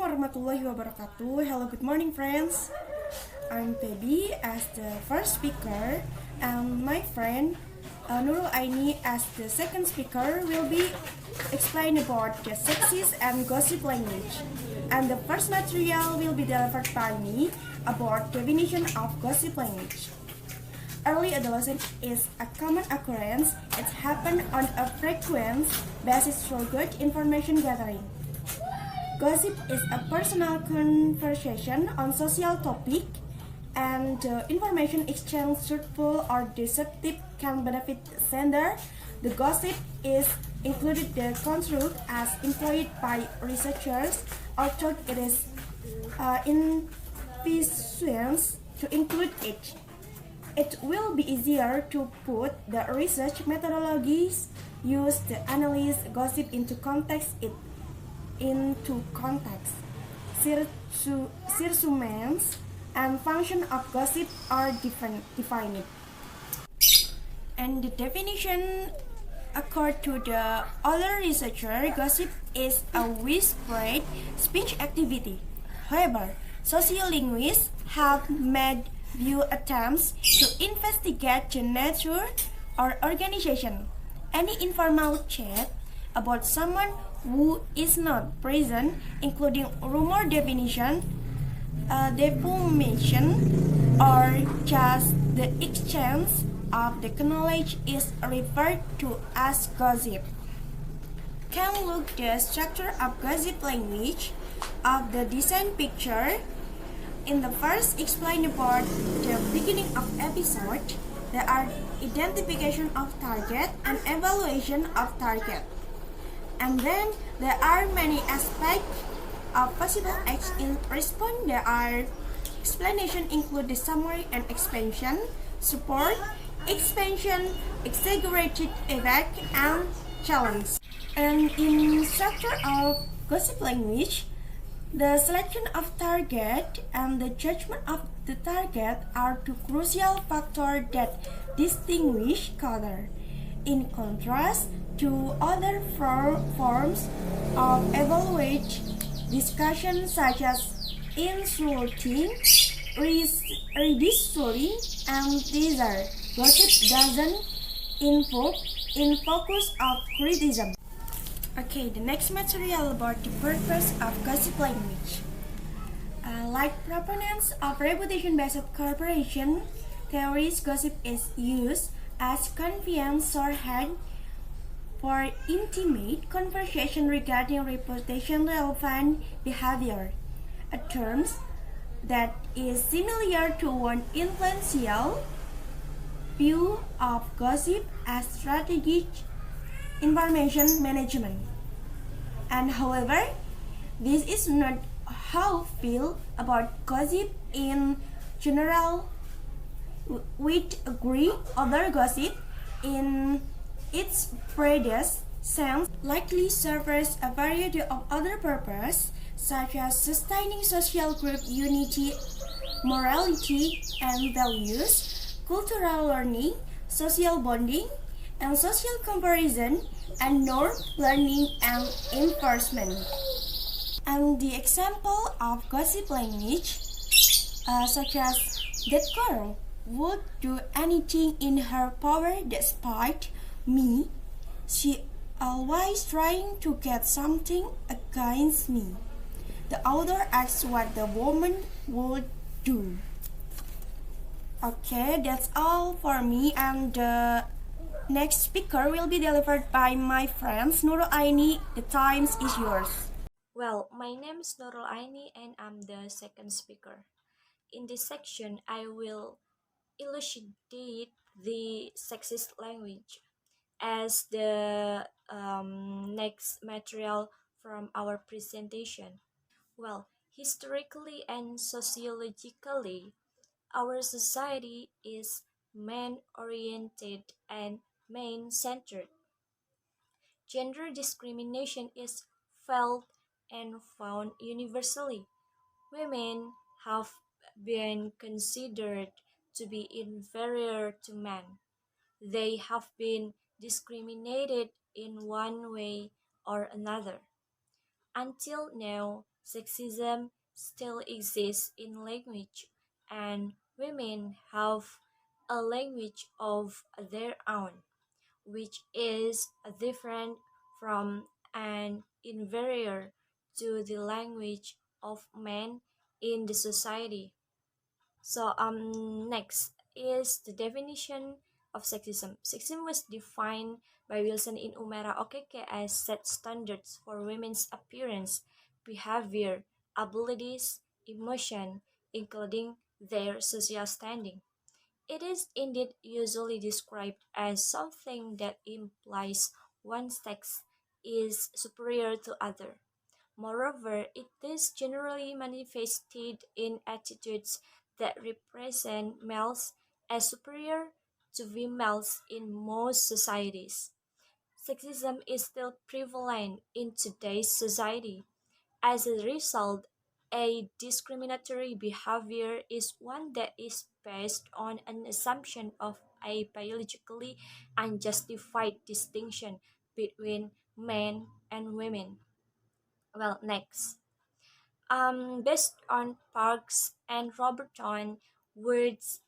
warahmatullahi wabarakatuh. Hello, good morning, friends. I'm Febby as the first speaker, and my friend Nurul Aenni as the second speaker will be explain about the sexist and gossip language. And the first material will be delivered by me about definition of gossip language. Early adolescence is a common occurrence. It happens on a frequent basis through good information gathering. Gossip is a personal conversation on social topic, and information exchange, truthful or deceptive, can benefit sender. The gossip is included the construct as employed by researchers, although it is insufficient to include it. It will be easier to put the research methodologies used to analyze gossip into context. Circumstance and function of gossip are defined. And the definition, according to the other researcher, gossip is a widespread speech activity. However, sociolinguists have made few attempts to investigate the nature or organization. Any informal chat about someone who is not present, including rumor defamation, or just the exchange of the knowledge, is referred to as gossip. Can look the structure of gossip language of the design picture. In the first explain about the beginning of episode, there are identification of target and evaluation of target. And then there are many aspects of possible acts in response. There are explanation include the summary and expansion, support, expansion, exaggerated effect, and challenge. And in structure of gossip language, the selection of target and the judgment of the target are two crucial factors that distinguish color. In contrast to other forms of evaluate discussion such as insulting, ridiculing, and teaser, gossip doesn't invoke in focus of criticism. Okay, the next material about the purpose of gossip language. Like proponents of reputation-based corporation theories, gossip is used as convenience shorthand for intimate conversation regarding reputation-relevant behavior, a term that is similar to one influential view of gossip as strategic information management. And however, this is not how I feel about gossip in general. We agree other gossip in its broadest sense likely serves a variety of other purposes, such as sustaining social group unity, morality and values, cultural learning, social bonding, and social comparison, and norm learning and enforcement. And the example of gossip language, such as that girl would do anything in her power despite me. She always trying to get something against me. The author asks what the woman would do. Okay, that's all for me, and the next speaker will be delivered by my friends Nurul Aenni. The time is yours. Well, my name is Nurul Aenni and I'm the second speaker. In this section, I will elucidate the sexist language as the next material from our presentation. Well, historically and sociologically, our society is man-oriented and man-centered. Gender discrimination is felt and found universally. Women have been considered to be inferior to men. They have been discriminated in one way or another. Until now, sexism still exists in language, and women have a language of their own, which is different from and inferior to the language of men in the society. Next is the definition of sexism. Sexism was defined by Wilson in Umera Okeke as set standards for women's appearance, behavior, abilities, emotion, including their social standing. It is indeed usually described as something that implies one sex is superior to other. Moreover, it is generally manifested in attitudes that represent males as superior to females in most societies. Sexism is still prevalent in today's society. As a result, a discriminatory behavior is one that is based on an assumption of a biologically unjustified distinction between men and women. Next. Based on Parks and Robertson, words,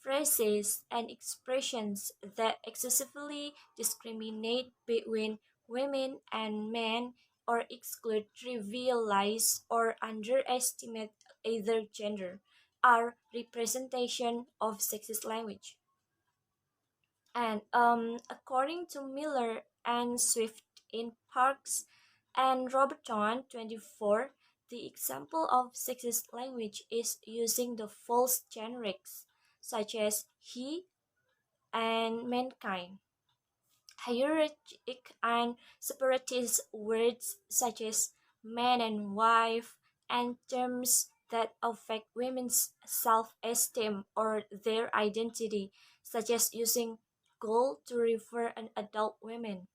phrases, and expressions that excessively discriminate between women and men or exclude, trivialize, or underestimate either gender are representation of sexist language. And according to Miller and Swift in Parks and Robertson 24, the example of sexist language is using the false generics such as he and mankind, hierarchic and separatist words such as man and wife, and terms that affect women's self-esteem or their identity, such as using girl to refer an adult woman.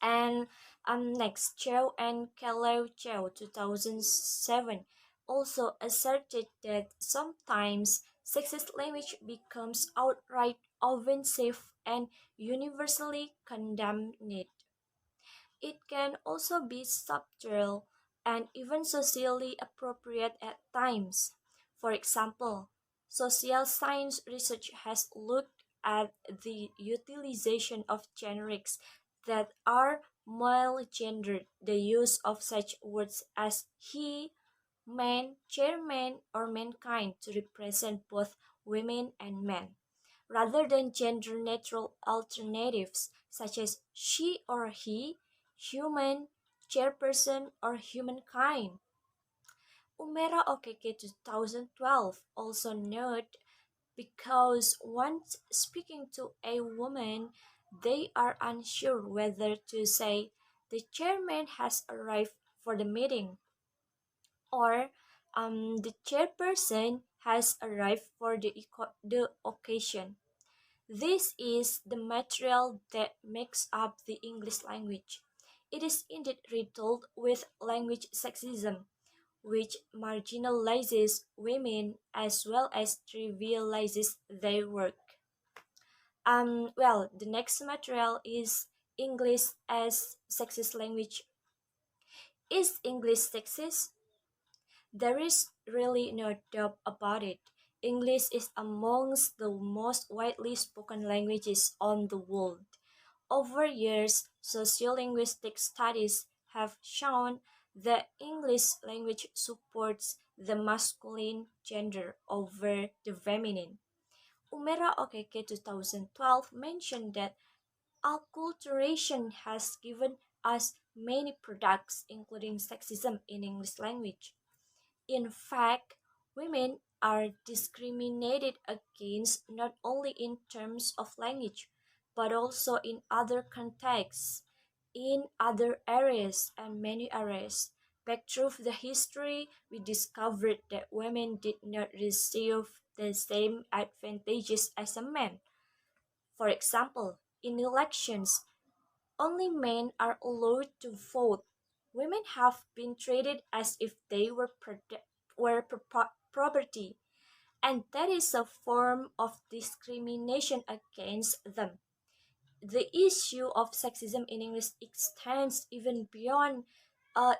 And next, Chow and Kalau Chow 2007 also asserted that sometimes sexist language becomes outright offensive and universally condemned. It can also be subtle and even socially appropriate at times. For example, social science research has looked at the utilization of generics that are male gendered, the use of such words as he, man, chairman, or mankind to represent both women and men, rather than gender neutral alternatives such as she or he, human, chairperson, or humankind. Umera Okeke 2012 also note because once speaking to a woman, they are unsure whether to say the chairman has arrived for the meeting or the chairperson has arrived for the occasion. This is the material that makes up the English language. It is indeed riddled with language sexism, which marginalizes women as well as trivializes their work. The next material is English as sexist language. Is English sexist? There is really no doubt about it. English is amongst the most widely spoken languages on the world. Over years, sociolinguistic studies have shown that English language supports the masculine gender over the feminine. Umera Okeke 2012 mentioned that acculturation has given us many products, including sexism in English language. In fact, women are discriminated against not only in terms of language, but also in other contexts, in other areas, and many areas. Back through the history, we discovered that women did not receive the same advantages as a man. For example, in elections, only men are allowed to vote. Women have been treated as if they were property, and that is a form of discrimination against them. The issue of sexism in English extends even beyond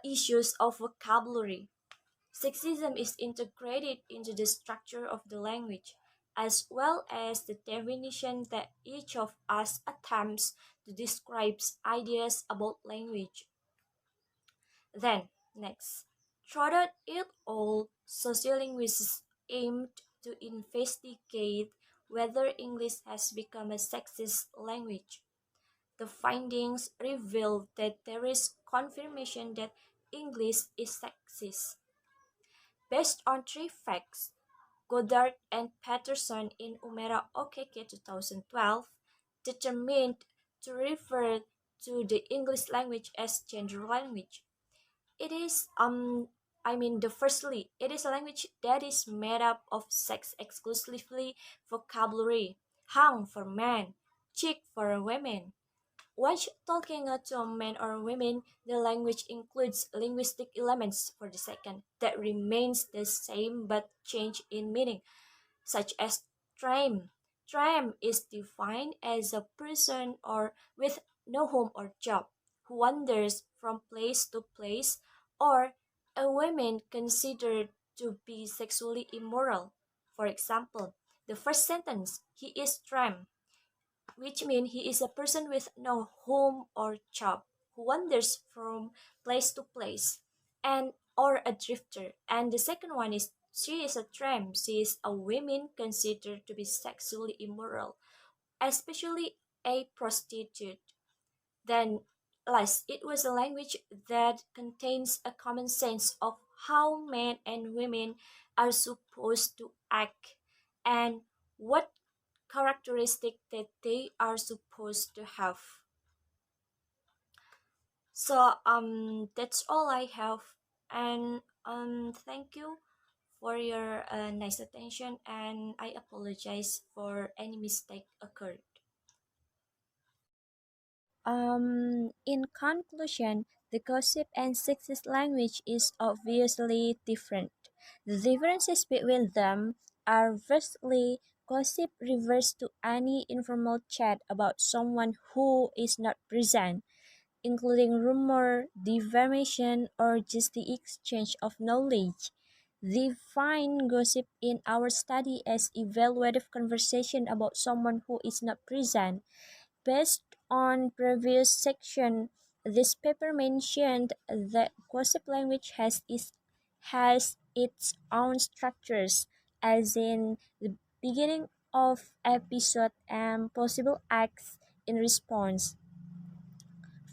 issues of vocabulary. Sexism is integrated into the structure of the language, as well as the definition that each of us attempts to describe ideas about language. Then, next, throughout it all, sociolinguists aimed to investigate whether English has become a sexist language. The findings revealed that there is confirmation that English is sexist. Based on three facts, Goddard and Patterson in Umera OKK 2012 determined to refer to the English language as gender language. It is the firstly, it is a language that is made up of sex exclusively vocabulary, hang for men, chick for women. When talking to a man or women, the language includes linguistic elements for the second that remains the same but change in meaning, such as tramp. Tramp is defined as a person or with no home or job who wanders from place to place, or a woman considered to be sexually immoral. For example, the first sentence, he is tramp, which means he is a person with no home or job who wanders from place to place, and or a drifter. And the second one is she is a tramp. She is a woman considered to be sexually immoral, especially a prostitute. Then last, it was a language that contains a common sense of how men and women are supposed to act and what characteristic that they are supposed to have. So that's all I have, and thank you for your nice attention, and I apologize for any mistake occurred. In conclusion, the gossip and sexist language is obviously different. The differences between them are firstly, gossip refers to any informal chat about someone who is not present, including rumor, defamation, or just the exchange of knowledge. Define gossip in our study as evaluative conversation about someone who is not present. Based on previous section, this paper mentioned that gossip language has its own structures, as in the beginning of episode and possible acts in response.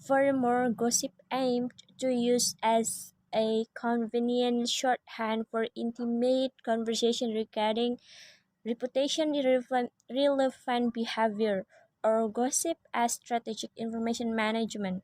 Furthermore, gossip aimed to use as a convenient shorthand for intimate conversation regarding reputation relevant behavior, or gossip as strategic information management.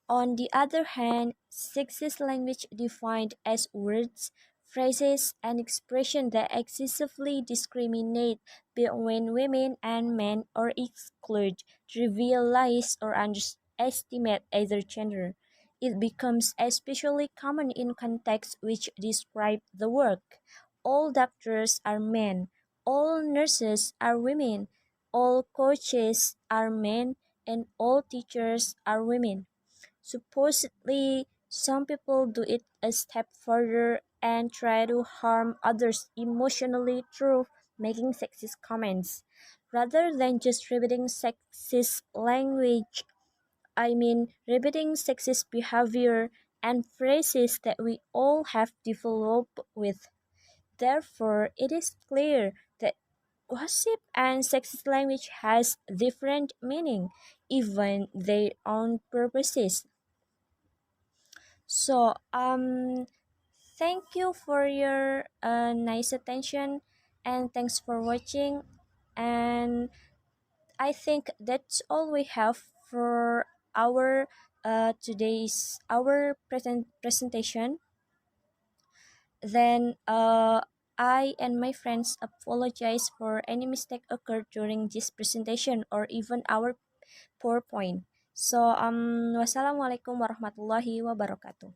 On the other hand, sexist language defined as words, phrases, and expressions that excessively discriminate between women and men or exclude, trivialize, or underestimate either gender. It becomes especially common in contexts which describe the work. All doctors are men, all nurses are women, all coaches are men, and all teachers are women. Supposedly, some people do it a step further and try to harm others emotionally through making sexist comments. Rather than just repeating sexist language, repeating sexist behavior and phrases that we all have developed with. Therefore, it is clear that gossip and sexist language has different meaning, even their own purposes. So, thank you for your nice attention, and thanks for watching. And I think that's all we have for our today's our presentation. Then I and my friends apologize for any mistake occurred during this presentation or even our PowerPoint. So wassalamualaikum warahmatullahi wabarakatuh.